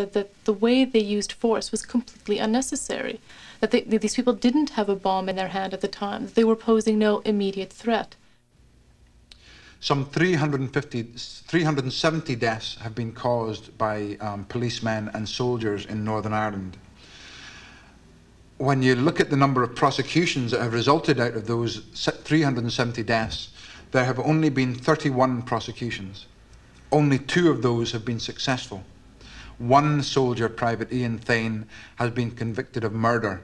said that the way they used force was completely unnecessary, that these people didn't have a bomb in their hand at the time, that they were posing no immediate threat. Some 370 deaths have been caused by policemen and soldiers in Northern Ireland. When you look at the number of prosecutions that have resulted out of those 370 deaths, there have only been 31 prosecutions. Only 2 of those have been successful. One soldier, Private Ian Thane, has been convicted of murder.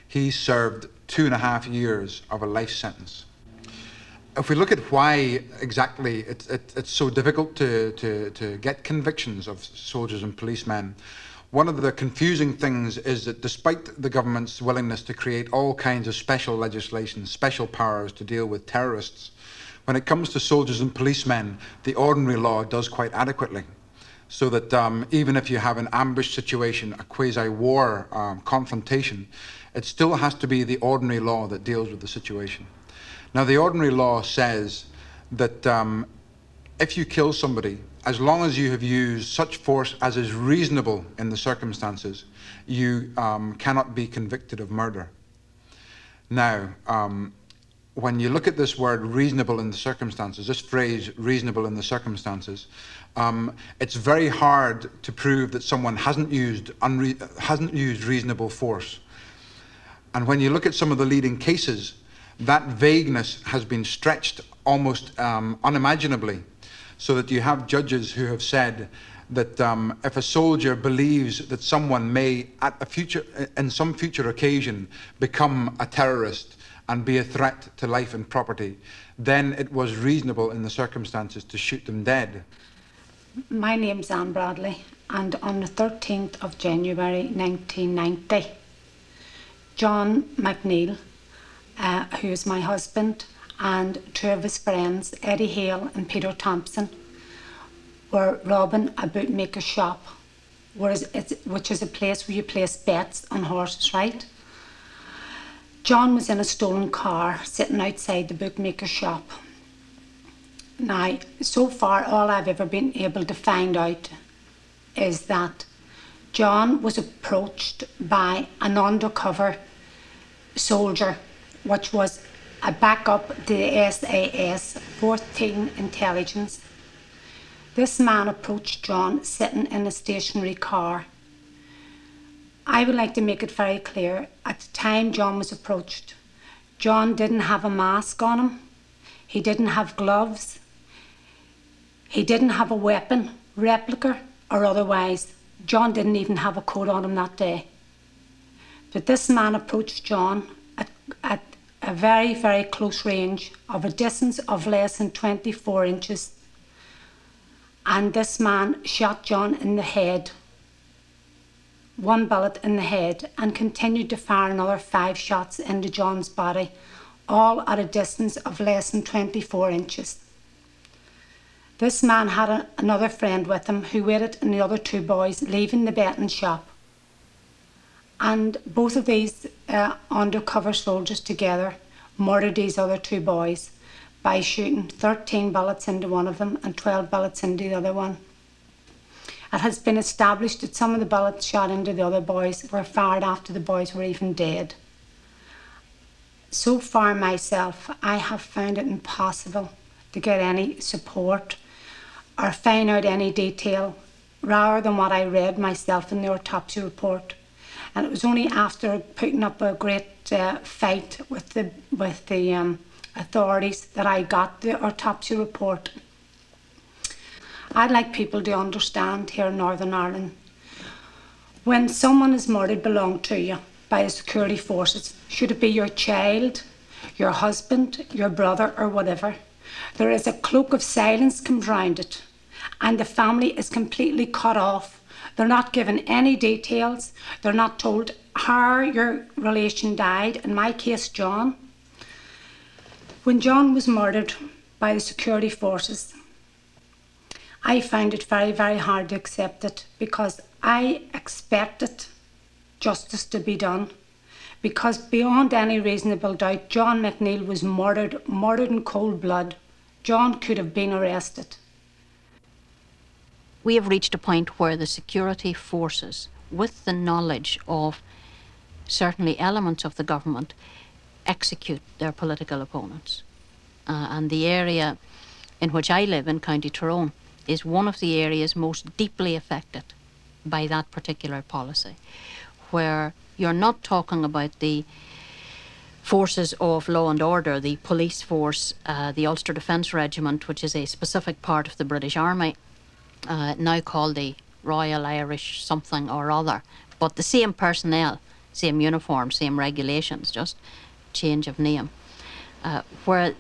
He served 2.5 years of a life sentence. If we look at why exactly it's so difficult to get convictions of soldiers and policemen, one of the confusing things is that despite the government's willingness to create all kinds of special legislation, special powers to deal with terrorists, when it comes to soldiers and policemen, the ordinary law does quite adequately. So that even if you have an ambush situation, a quasi-war confrontation, it still has to be the ordinary law that deals with the situation. Now, the ordinary law says that if you kill somebody, as long as you have used such force as is reasonable in the circumstances, you cannot be convicted of murder. Now, when you look at this word reasonable in the circumstances, this phrase reasonable in the circumstances, it's very hard to prove that someone hasn't used reasonable force. And when you look at some of the leading cases, that vagueness has been stretched almost unimaginably, so that you have judges who have said that if a soldier believes that someone may, in some future occasion, become a terrorist and be a threat to life and property, then it was reasonable in the circumstances to shoot them dead. My name's Anne Bradley, and on the 13th of January 1990, John McNeil, who is my husband, and 2 of his friends, Eddie Hale and Peter Thompson, were robbing a bootmaker shop, which is a place where you place bets on horses, right? John was in a stolen car sitting outside the bookmaker shop. Now, so far, all I've ever been able to find out is that John was approached by an undercover soldier, which was a backup to the SAS 14 Intelligence. This man approached John sitting in a stationary car. I would like to make it very clear, at the time John was approached, John didn't have a mask on him, he didn't have gloves, he didn't have a weapon, replica or otherwise. John didn't even have a coat on him that day. But this man approached John at a very, very close range of a distance of less than 24 inches. And this man shot John in the head, 1 bullet in the head, and continued to fire another 5 shots into John's body, all at a distance of less than 24 inches. This man had another friend with him who waited in the other 2 boys leaving the betting shop. And both of these undercover soldiers together murdered these other 2 boys by shooting 13 bullets into one of them and 12 bullets into the other one. It has been established that some of the bullets shot into the other boys were fired after the boys were even dead. So far myself, I have found it impossible to get any support or find out any detail rather than what I read myself in the autopsy report. And it was only after putting up a great fight with the authorities that I got the autopsy report. I'd like people to understand here in Northern Ireland, when someone is murdered belonged to you by the security forces, should it be your child, your husband, your brother or whatever, there is a cloak of silence comes round it and the family is completely cut off. They're not given any details. They're not told how your relation died, in my case, John. When John was murdered by the security forces, I found it very, very hard to accept it because I expected justice to be done. Because beyond any reasonable doubt, John McNeil was murdered in cold blood. John could have been arrested. we have reached a point where the security forces, with the knowledge of certainly elements of the government, execute their political opponents. And the area in which I live, in County Tyrone, is one of the areas most deeply affected by that particular policy, where you're not talking about the forces of law and order, the police force, the Ulster Defence Regiment, which is a specific part of the British Army, now called the Royal Irish something or other, but the same personnel, same uniform, same regulations, just change of name, where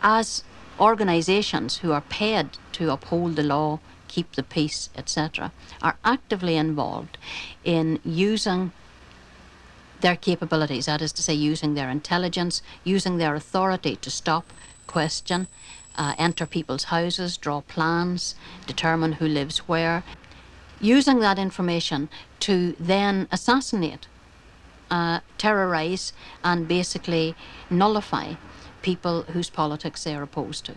as organisations who are paid to uphold the law, keep the peace, etc., are actively involved in using their capabilities, that is to say, using their intelligence, using their authority to stop, question, enter people's houses, draw plans, determine who lives where, using that information to then assassinate, terrorise and basically nullify people whose politics they are opposed to.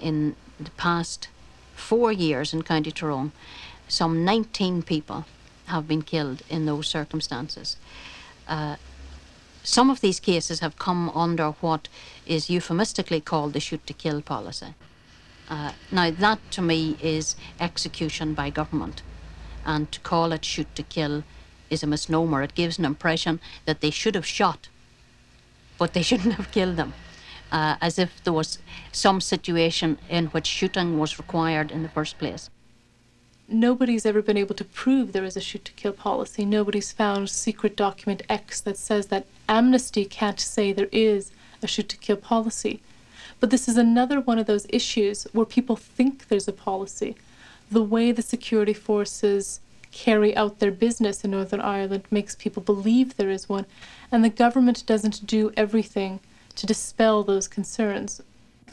In the past 4 years in County Tyrone, some 19 people have been killed in those circumstances. Some of these cases have come under what is euphemistically called the shoot-to-kill policy. Now that to me is execution by government, and to call it shoot-to-kill is a misnomer. It gives an impression that they should have shot, but they shouldn't have killed them, as if there was some situation in which shooting was required in the first place. Nobody's ever been able to prove there is a shoot-to-kill policy. Nobody's found secret document X that says that Amnesty can't say there is a shoot-to-kill policy. But this is another one of those issues where people think there's a policy. The way the security forces carry out their business in Northern Ireland makes people believe there is one, and the government doesn't do everything to dispel those concerns.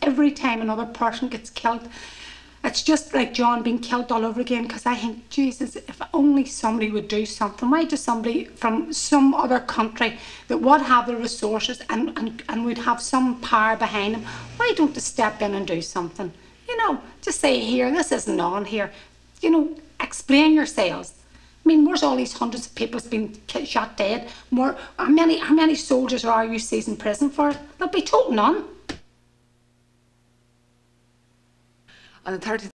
Every time another person gets killed, it's just like John being killed all over again, because I think, Jesus, if only somebody would do something. Why does somebody from some other country that would have the resources and would have some power behind them, why don't they step in and do something? You know, just say, here, this isn't on here. You know, explain yourselves. I mean, where's all these hundreds of people been shot dead? How many soldiers are RUCs in prison for it? They'll be told none. On the 30th